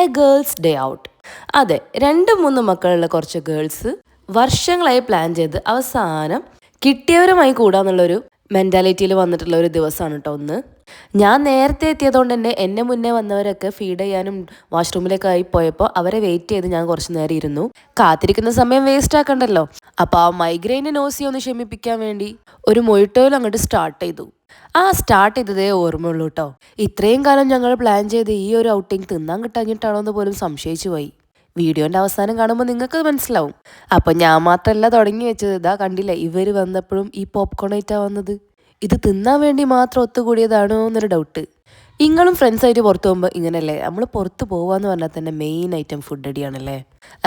A girls day out. അതെ, 2-3 മക്കളുള്ള കുറച്ച് ഗേൾസ് വർഷങ്ങളായി പ്ലാൻ ചെയ്ത് അവസാനം കിട്ടിയവരുമായി കൂടാന്നുള്ളൊരു മെൻറ്റാലിറ്റിയിൽ വന്നിട്ടുള്ള ഒരു ദിവസമാണ് കേട്ടോ ഒന്ന്. ഞാൻ നേരത്തെ എത്തിയതുകൊണ്ട് തന്നെ എന്നെ മുന്നേ വന്നവരൊക്കെ ഫീഡ് ചെയ്യാനും വാഷ്റൂമിലൊക്കെ ആയി പോയപ്പോൾ അവരെ വെയിറ്റ് ചെയ്ത് ഞാൻ കുറച്ച് നേരം ഇരുന്നു. കാത്തിരിക്കുന്ന സമയം വേസ്റ്റ് ആക്കണ്ടല്ലോ. അപ്പോൾ ആ മൈഗ്രെയിന് നോസി ഒന്ന് ശമിപ്പിക്കാൻ വേണ്ടി ഒരു മൊയ്റ്റോയിൽ അങ്ങോട്ട് സ്റ്റാർട്ട് ചെയ്തു. സ്റ്റാർട്ട് ചെയ്തതേ ഓർമ്മയുള്ളൂ കേട്ടോ. ഇത്രയും കാലം ഞങ്ങൾ പ്ലാൻ ചെയ്ത് ഈ ഒരു ഔട്ടിങ് തിന്നാൻ കിട്ടാഞ്ഞിട്ടാണോ എന്ന് പോലും സംശയിച്ചു പോയി. വീഡിയോൻ്റെ അവസാനം കാണുമ്പോൾ നിങ്ങൾക്ക് മനസ്സിലാവും. അപ്പം ഞാൻ മാത്രമല്ല തുടങ്ങി വെച്ചത്. ഇതാ കണ്ടില്ലേ, ഇവർ വന്നപ്പോഴും ഈ പോപ്കോൺ ആയിട്ടാണ് വന്നത്. ഇത് തിന്നാൻ വേണ്ടി മാത്രം ഒത്തുകൂടിയതാണോ എന്നൊരു ഡൗട്ട്. നിങ്ങളും ഫ്രണ്ട്സായിട്ട് പുറത്ത് പോകുമ്പോൾ ഇങ്ങനെയല്ലേ? നമ്മൾ പുറത്ത് പോകാമെന്ന് പറഞ്ഞാൽ തന്നെ മെയിൻ ഐറ്റം ഫുഡ് അടിയാണല്ലേ.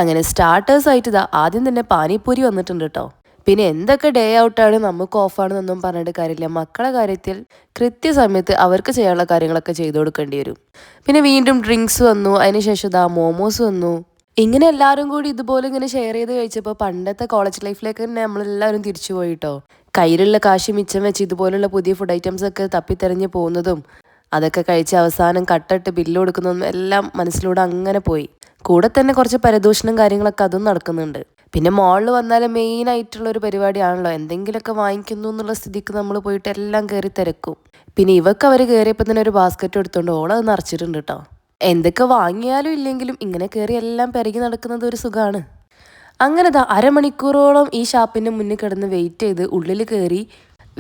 അങ്ങനെ സ്റ്റാർട്ടേഴ്സായിട്ട് ഇതാ ആദ്യം തന്നെ പാനിപ്പൂരി വന്നിട്ടുണ്ട് കേട്ടോ. പിന്നെ എന്തൊക്കെ ഡേ ഔട്ടാണ് നമുക്ക് ഓഫാണെന്നൊന്നും പറഞ്ഞിട്ട് കാര്യമില്ല. മക്കളെ കാര്യത്തിൽ കൃത്യസമയത്ത് അവർക്ക് ചെയ്യാനുള്ള കാര്യങ്ങളൊക്കെ ചെയ്തു കൊടുക്കേണ്ടി വരും. പിന്നെ വീണ്ടും ഡ്രിങ്ക്സ് വന്നു, അതിനുശേഷം ഇതാ മോമോസ് വന്നു. ഇങ്ങനെ എല്ലാവരും കൂടി ഇതുപോലെ ഇങ്ങനെ ഷെയർ ചെയ്ത് കഴിച്ചപ്പോൾ പണ്ടത്തെ കോളേജ് ലൈഫിലേക്ക് തന്നെ നമ്മളെല്ലാവരും തിരിച്ചു പോയിട്ടോ. കയ്യിലുള്ള കാശ് മിച്ചം വെച്ച് ഇതുപോലുള്ള പുതിയ ഫുഡ് ഐറ്റംസ് ഒക്കെ തപ്പിത്തെറിഞ്ഞ് പോകുന്നതും അതൊക്കെ കഴിച്ച് അവസാനം കട്ടിട്ട് ബില്ല് കൊടുക്കുന്നതും എല്ലാം മനസ്സിലൂടെ അങ്ങനെ പോയി. കൂടെ തന്നെ കുറച്ച് പരദൂഷണം കാര്യങ്ങളൊക്കെ അതും നടക്കുന്നുണ്ട്. പിന്നെ മോളിൽ വന്നാൽ മെയിൻ ആയിട്ടുള്ളൊരു പരിപാടിയാണല്ലോ, എന്തെങ്കിലുമൊക്കെ വാങ്ങിക്കുന്നു എന്നുള്ള സ്ഥിതിക്ക് നമ്മൾ പോയിട്ട് എല്ലാം കയറി തിരക്കും. പിന്നെ ഇവർക്ക് അവർ കയറിയപ്പോൾ തന്നെ ഒരു ബാസ്ക്കറ്റ് എടുത്തുകൊണ്ട് ഓളത് നിറച്ചിട്ടുണ്ട് കേട്ടോ. എന്തൊക്കെ വാങ്ങിയാലും ഇല്ലെങ്കിലും ഇങ്ങനെ കയറി എല്ലാം പെരകി നടക്കുന്നത് ഒരു സുഖമാണ്. അങ്ങനെ അരമണിക്കൂറോളം ഈ ഷാപ്പിൻ്റെ മുന്നിൽ കിടന്ന് വെയിറ്റ് ചെയ്ത് ഉള്ളിൽ കയറി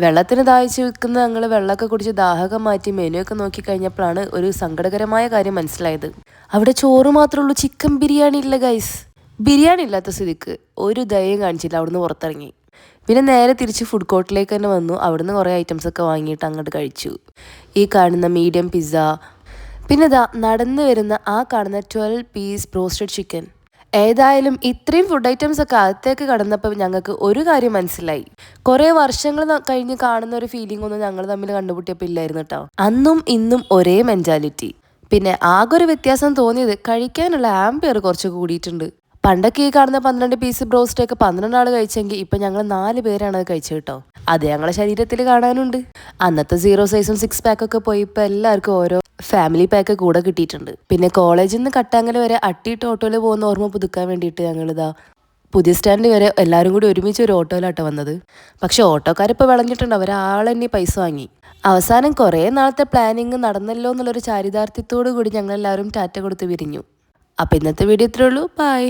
വെള്ളത്തിന് ദാഹിച്ച് വെക്കുന്ന ഞങ്ങൾ വെള്ളമൊക്കെ കുടിച്ച് ദാഹകം മാറ്റി മെനു ഒക്കെ നോക്കി കഴിഞ്ഞപ്പോഴാണ് ഒരു സങ്കടകരമായ കാര്യം മനസ്സിലായത്. അവിടെ ചോറ് മാത്രമേ ഉള്ളൂ, ചിക്കൻ ബിരിയാണി ഇല്ല ഗൈസ്. ബിരിയാണി ഇല്ലാത്ത സ്ഥിതിക്ക് ഒരു ദയം കാണിച്ചില്ല, അവിടുന്ന് പുറത്തിറങ്ങി. പിന്നെ നേരെ തിരിച്ച് ഫുഡ് കോർട്ടിലേക്ക് തന്നെ വന്നു. അവിടുന്ന് കുറേ ഐറ്റംസൊക്കെ വാങ്ങിയിട്ട് അങ്ങോട്ട് കഴിച്ചു. ഈ കാണുന്ന മീഡിയം പിസ്സ, പിന്നെ നടന്നു വരുന്ന ആ കാണുന്ന 12 പീസ് ബ്രോസ്റ്റഡ് ചിക്കൻ. ഏതായാലും ഇത്രയും ഫുഡ് ഐറ്റംസ് ഒക്കെ അകത്തേക്ക് കടന്നപ്പോൾ ഞങ്ങൾക്ക് ഒരു കാര്യം മനസ്സിലായി. കുറേ വർഷങ്ങൾ കഴിഞ്ഞ് കാണുന്ന ഒരു ഫീലിംഗ് ഒന്നും ഞങ്ങൾ തമ്മിൽ കണ്ടുപിട്ടിയപ്പോൾ ഇല്ലായിരുന്നു കേട്ടോ. അന്നും ഇന്നും ഒരേ മെൻറ്റാലിറ്റി. പിന്നെ ആകെ ഒരു വ്യത്യാസം തോന്നിയത് കഴിക്കാനുള്ള ആംബിയർ കുറച്ച് കൂടിയിട്ടുണ്ട്. പണ്ടൊക്കെ ഈ കാണുന്ന 12 പീസ് ബ്രോസ്റ്റ് ഒക്കെ 12 ആൾ കഴിച്ചെങ്കിൽ ഇപ്പം ഞങ്ങൾ 4 പേരാണ് അത് കഴിച്ചത് കേട്ടോ. അത് ഞങ്ങളുടെ ശരീരത്തിൽ കാണാനുണ്ട്. അന്നത്തെ 0 സൈസും 6 പാക്കൊക്കെ പോയി ഇപ്പോൾ എല്ലാവർക്കും ഓരോ ഫാമിലി പാക്ക് കൂടെ കിട്ടിയിട്ടുണ്ട്. പിന്നെ കോളേജിൽ നിന്ന് കട്ടാങ്ങൽ വരെ അട്ടിയിട്ട് ഓട്ടോയിൽ പോകുന്ന ഓർമ്മ പുതുക്കാൻ വേണ്ടിയിട്ട് ഞങ്ങളിതാ പുതിയ സ്റ്റാൻഡ് വരെ എല്ലാവരും കൂടി ഒരുമിച്ച് ഒരു ഓട്ടോയിലാട്ടോ വന്നത്. പക്ഷെ ഓട്ടോക്കാരിപ്പോൾ വിളഞ്ഞിട്ടുണ്ട്, അവരാളെന്നെ പൈസ വാങ്ങി. അവസാനം കുറേ നാളത്തെ പ്ലാനിങ് നടന്നല്ലോ എന്നുള്ളൊരു ചാരിതാർത്ഥ്യത്തോടു കൂടി ഞങ്ങളെല്ലാവരും ടാറ്റ കൊടുത്ത് പിരിഞ്ഞു. അപ്പോൾ ഇന്നത്തെ വീഡിയോ ഇത്രയേ ഉള്ളൂ. ബൈ.